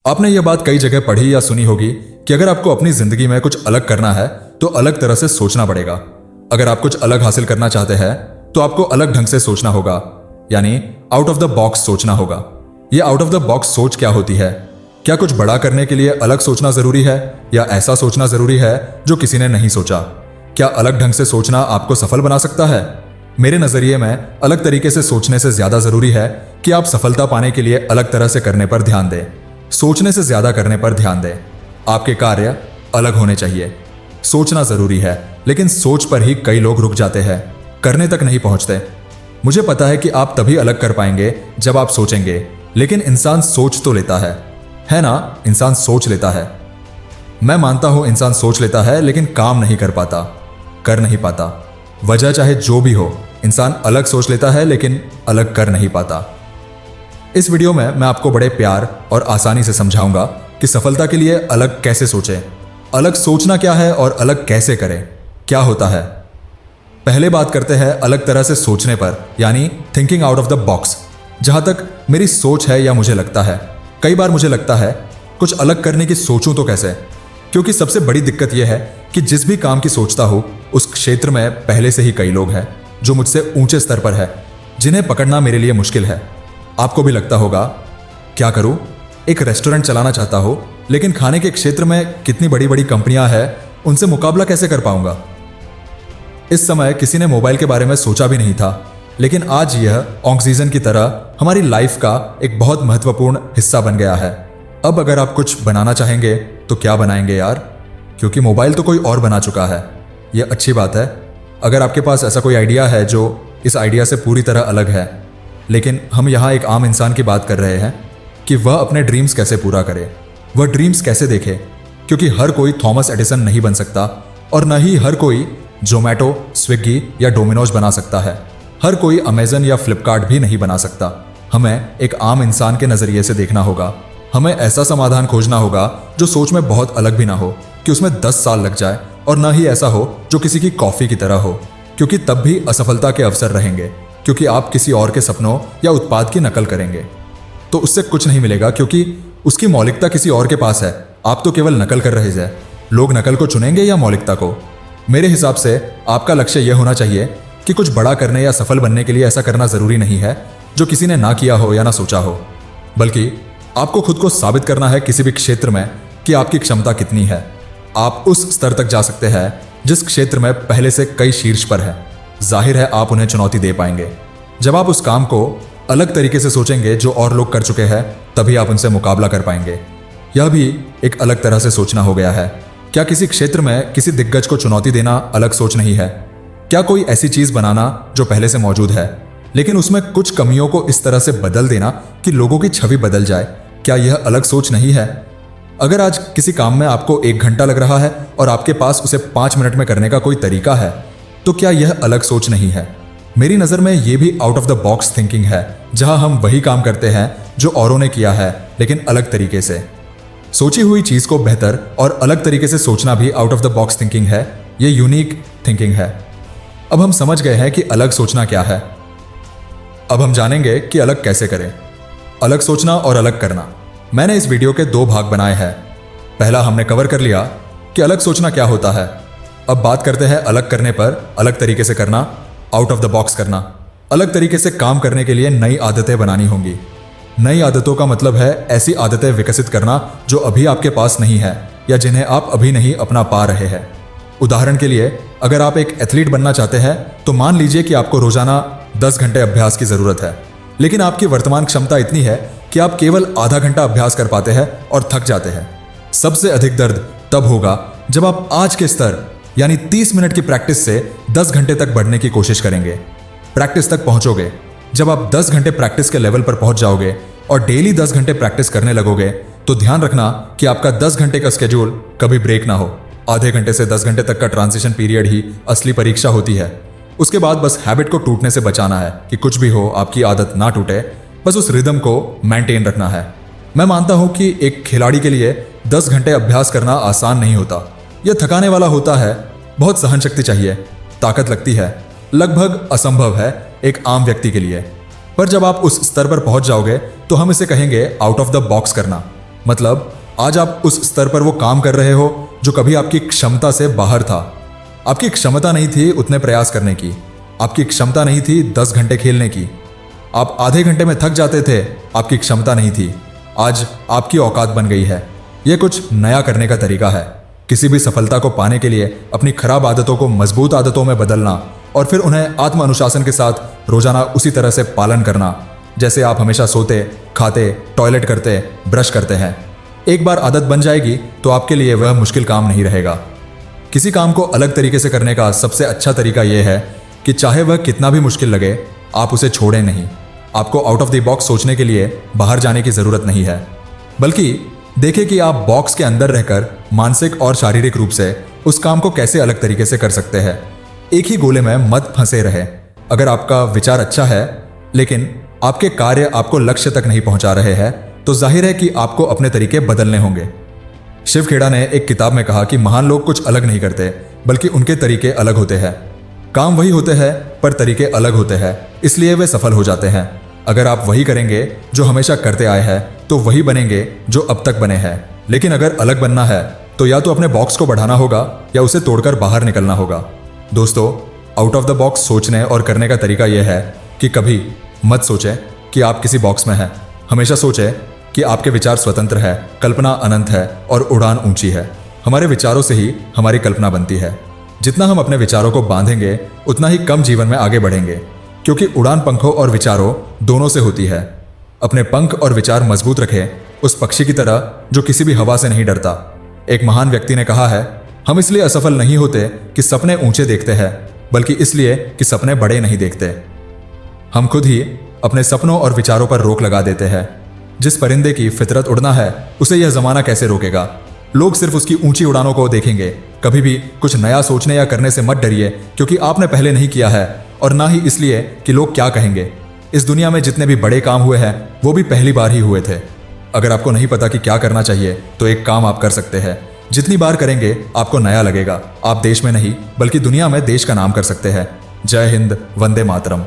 आपने यह बात कई जगह पढ़ी या सुनी होगी कि अगर आपको अपनी जिंदगी में कुछ अलग करना है तो अलग तरह से सोचना पड़ेगा। अगर आप कुछ अलग हासिल करना चाहते हैं तो आपको अलग ढंग से सोचना होगा, यानी आउट ऑफ द बॉक्स सोचना होगा। यह आउट ऑफ द बॉक्स सोच क्या होती है? क्या कुछ बड़ा करने के लिए अलग सोचना जरूरी है या ऐसा सोचना जरूरी है जो किसी ने नहीं सोचा? क्या अलग ढंग से सोचना आपको सफल बना सकता है? मेरे नजरिए में अलग तरीके से सोचने से ज्यादा जरूरी है कि आप सफलता पाने के लिए अलग तरह से करने पर ध्यान दें। सोचने से ज्यादा करने पर ध्यान दें। आपके कार्य अलग होने चाहिए। सोचना जरूरी है, लेकिन सोच पर ही कई लोग रुक जाते हैं, करने तक नहीं पहुंचते। मुझे पता है कि आप तभी अलग कर पाएंगे जब आप सोचेंगे, लेकिन इंसान सोच तो लेता है ना? इंसान सोच लेता है। मैं मानता हूं इंसान सोच लेता है, लेकिन काम नहीं कर पाता, कर नहीं पाता। वजह चाहे जो भी हो, इंसान अलग सोच लेता है लेकिन अलग कर नहीं पाता। इस वीडियो में मैं आपको बड़े प्यार और आसानी से समझाऊंगा कि सफलता के लिए अलग कैसे सोचें, अलग सोचना क्या है और अलग कैसे करें, क्या होता है। पहले बात करते हैं अलग तरह से सोचने पर, यानी thinking out of the box. जहां तक मेरी सोच है या मुझे लगता है, कई बार मुझे लगता है कुछ अलग करने की सोचूं तो कैसे, क्योंकि सबसे बड़ी दिक्कत यह है कि जिस भी काम की सोचता हूं उस क्षेत्र में पहले से ही कई लोग हैं जो मुझसे ऊंचे स्तर पर है, जिन्हें पकड़ना मेरे लिए मुश्किल है। आपको भी लगता होगा, क्या करूं? एक रेस्टोरेंट चलाना चाहता हो, लेकिन खाने के क्षेत्र में कितनी बड़ी बड़ी कंपनियां हैं, उनसे मुकाबला कैसे कर पाऊंगा? इस समय किसी ने मोबाइल के बारे में सोचा भी नहीं था, लेकिन आज यह ऑक्सीजन की तरह हमारी लाइफ का एक बहुत महत्वपूर्ण हिस्सा बन गया है। अब अगर आप कुछ बनाना चाहेंगे तो क्या बनाएंगे यार? क्योंकि मोबाइल तो कोई और बना चुका है। यह अच्छी बात है अगर आपके पास ऐसा कोई आइडिया है जो इस आइडिया से पूरी तरह अलग है, लेकिन हम यहाँ एक आम इंसान की बात कर रहे हैं कि वह अपने ड्रीम्स कैसे पूरा करे, वह ड्रीम्स कैसे देखे। क्योंकि हर कोई थॉमस एडिसन नहीं बन सकता और न ही हर कोई जोमैटो, स्विगी या डोमिनोज बना सकता है। हर कोई अमेजन या फ्लिपकार्ट भी नहीं बना सकता। हमें एक आम इंसान के नजरिए से देखना होगा। हमें ऐसा समाधान खोजना होगा जो सोच में बहुत अलग भी ना हो कि उसमें 10 साल लग जाए, और ना ही ऐसा हो जो किसी की कॉफी की तरह हो, क्योंकि तब भी असफलता के अवसर रहेंगे, क्योंकि आप किसी और के सपनों या उत्पाद की नकल करेंगे तो उससे कुछ नहीं मिलेगा, क्योंकि उसकी मौलिकता किसी और के पास है। आप तो केवल नकल कर रहे हैं। लोग नकल को चुनेंगे या मौलिकता को? मेरे हिसाब से आपका लक्ष्य यह होना चाहिए कि कुछ बड़ा करने या सफल बनने के लिए ऐसा करना जरूरी नहीं है जो किसी ने ना किया हो या ना सोचा हो, बल्कि आपको खुद को साबित करना है किसी भी क्षेत्र में कि आपकी क्षमता कितनी है। आप उस स्तर तक जा सकते हैं जिस क्षेत्र में पहले से कई शीर्ष पर है। जाहिर है आप उन्हें चुनौती दे पाएंगे। जब आप उस काम को अलग तरीके से सोचेंगे जो और लोग कर चुके हैं, तभी आप उनसे मुकाबला कर पाएंगे। यह भी एक अलग तरह से सोचना हो गया है। क्या किसी क्षेत्र में किसी दिग्गज को चुनौती देना अलग सोच नहीं है? क्या कोई ऐसी चीज बनाना जो पहले से मौजूद है, लेकिन उसमें कुछ कमियों को इस तरह से बदल देना कि लोगों की छवि बदल जाए, क्या यह अलग सोच नहीं है? अगर आज किसी काम में आपको 1 घंटा लग रहा है और आपके पास उसे 5 मिनट में करने का कोई तरीका है, तो क्या यह अलग सोच नहीं है? मेरी नजर में यह भी out of the box thinking है, जहां हम वही काम करते हैं जो औरों ने किया है, लेकिन अलग तरीके से। सोची हुई चीज को बेहतर और अलग तरीके से सोचना भी out of the box thinking है। यह यूनिक थिंकिंग है। अब हम समझ गए हैं कि अलग सोचना क्या है। अब हम जानेंगे कि अलग कैसे करें। अलग सोचना और अलग करना। मैंने इस वीडियो के 2 भाग बनाए हैं। पहला हमने कवर कर लिया कि अलग सोचना क्या होता है। अब बात करते हैं अलग करने पर, अलग तरीके से करना, आउट ऑफ द बॉक्स करना। अलग तरीके से काम करने के लिए नई आदतें बनानी होंगी। नई आदतों का मतलब है ऐसी आदतें विकसित करना जो अभी आपके पास नहीं है या जिन्हें आप अभी नहीं अपना पा रहे हैं। उदाहरण के लिए, अगर आप एक एथलीट बनना चाहते हैं तो मान लीजिए कि आपको रोजाना 10 घंटे अभ्यास की जरूरत है, लेकिन आपकी वर्तमान क्षमता इतनी है कि आप केवल आधा घंटा अभ्यास कर पाते हैं और थक जाते हैं। सबसे अधिक दर्द तब होगा जब आप आज के स्तर यानी 30 मिनट की प्रैक्टिस से 10 घंटे तक बढ़ने की कोशिश करेंगे। प्रैक्टिस तक पहुंचोगे। जब आप 10 घंटे प्रैक्टिस के लेवल पर पहुंच जाओगे और डेली 10 घंटे प्रैक्टिस करने लगोगे, तो ध्यान रखना कि आपका 10 घंटे का स्केड्यूल कभी ब्रेक ना हो। आधे घंटे से 10 घंटे तक का ट्रांजिशन पीरियड ही असली परीक्षा होती है। उसके बाद बस हैबिट को टूटने से बचाना है कि कुछ भी हो आपकी आदत ना टूटे, बस उस रिदम को मेंटेन रखना है। मैं मानता हूं कि एक खिलाड़ी के लिए 10 घंटे अभ्यास करना आसान नहीं होता। यह थकाने वाला होता है, बहुत सहन शक्ति चाहिए, ताकत लगती है, लगभग असंभव है एक आम व्यक्ति के लिए। पर जब आप उस स्तर पर पहुंच जाओगे तो हम इसे कहेंगे आउट ऑफ द बॉक्स करना। मतलब आज आप उस स्तर पर वो काम कर रहे हो जो कभी आपकी क्षमता से बाहर था। आपकी क्षमता नहीं थी उतने प्रयास करने की, आपकी क्षमता नहीं थी 10 घंटे खेलने की, आप आधे घंटे में थक जाते थे, आपकी क्षमता नहीं थी। आज आपकी औकात बन गई है। यह कुछ नया करने का तरीका है। किसी भी सफलता को पाने के लिए अपनी खराब आदतों को मजबूत आदतों में बदलना और फिर उन्हें आत्म अनुशासन के साथ रोजाना उसी तरह से पालन करना जैसे आप हमेशा सोते, खाते, टॉयलेट करते, ब्रश करते हैं। एक बार आदत बन जाएगी तो आपके लिए वह मुश्किल काम नहीं रहेगा। किसी काम को अलग तरीके से करने का सबसे अच्छा तरीका यह है कि चाहे वह कितना भी मुश्किल लगे, आप उसे छोड़ें नहीं। आपको आउट ऑफ द बॉक्स सोचने के लिए बाहर जाने की जरूरत नहीं है, बल्कि देखें कि आप बॉक्स के अंदर रहकर मानसिक और शारीरिक रूप से उस काम को कैसे अलग तरीके से कर सकते हैं। एक ही गोले में मत फंसे रहे। अगर आपका विचार अच्छा है लेकिन आपके कार्य आपको लक्ष्य तक नहीं पहुंचा रहे हैं तो जाहिर है कि आपको अपने तरीके बदलने होंगे। शिव खेड़ा ने एक किताब में कहा कि महान लोग कुछ अलग नहीं करते बल्कि उनके तरीके अलग होते हैं। काम वही होते हैं पर तरीके अलग होते हैं, इसलिए वे सफल हो जाते हैं। अगर आप वही करेंगे जो हमेशा करते आए हैं तो वही बनेंगे जो अब तक बने हैं। लेकिन अगर अलग बनना है तो या तो अपने बॉक्स को बढ़ाना होगा या उसे तोड़कर बाहर निकलना होगा। दोस्तों, आउट ऑफ द बॉक्स सोचने और करने का तरीका यह है कि कभी मत सोचें कि आप किसी बॉक्स में हैं। हमेशा सोचें कि आपके विचार स्वतंत्र है, कल्पना अनंत है और उड़ान ऊंची है। हमारे विचारों से ही हमारी कल्पना बनती है। जितना हम अपने विचारों को बांधेंगे उतना ही कम जीवन में आगे बढ़ेंगे, क्योंकि उड़ान पंखों और विचारों दोनों से होती है। अपने पंख और विचार मजबूत रखें, उस पक्षी की तरह जो किसी भी हवा से नहीं डरता। एक महान व्यक्ति ने कहा है, हम इसलिए असफल नहीं होते कि सपने ऊंचे देखते हैं, बल्कि इसलिए कि सपने बड़े नहीं देखते। हम खुद ही अपने सपनों और विचारों पर रोक लगा देते हैं। जिस परिंदे की फितरत उड़ना है उसे यह जमाना कैसे रोकेगा। लोग सिर्फ उसकी ऊंची उड़ानों को देखेंगे। कभी भी कुछ नया सोचने या करने से मत डरिए, क्योंकि आपने पहले नहीं किया है, और ना ही इसलिए कि लोग क्या कहेंगे। इस दुनिया में जितने भी बड़े काम हुए हैं वो भी पहली बार ही हुए थे। अगर आपको नहीं पता कि क्या करना चाहिए तो एक काम आप कर सकते हैं। जितनी बार करेंगे आपको नया लगेगा। आप देश में नहीं बल्कि दुनिया में देश का नाम कर सकते हैं। जय हिंद, वंदे मातरम।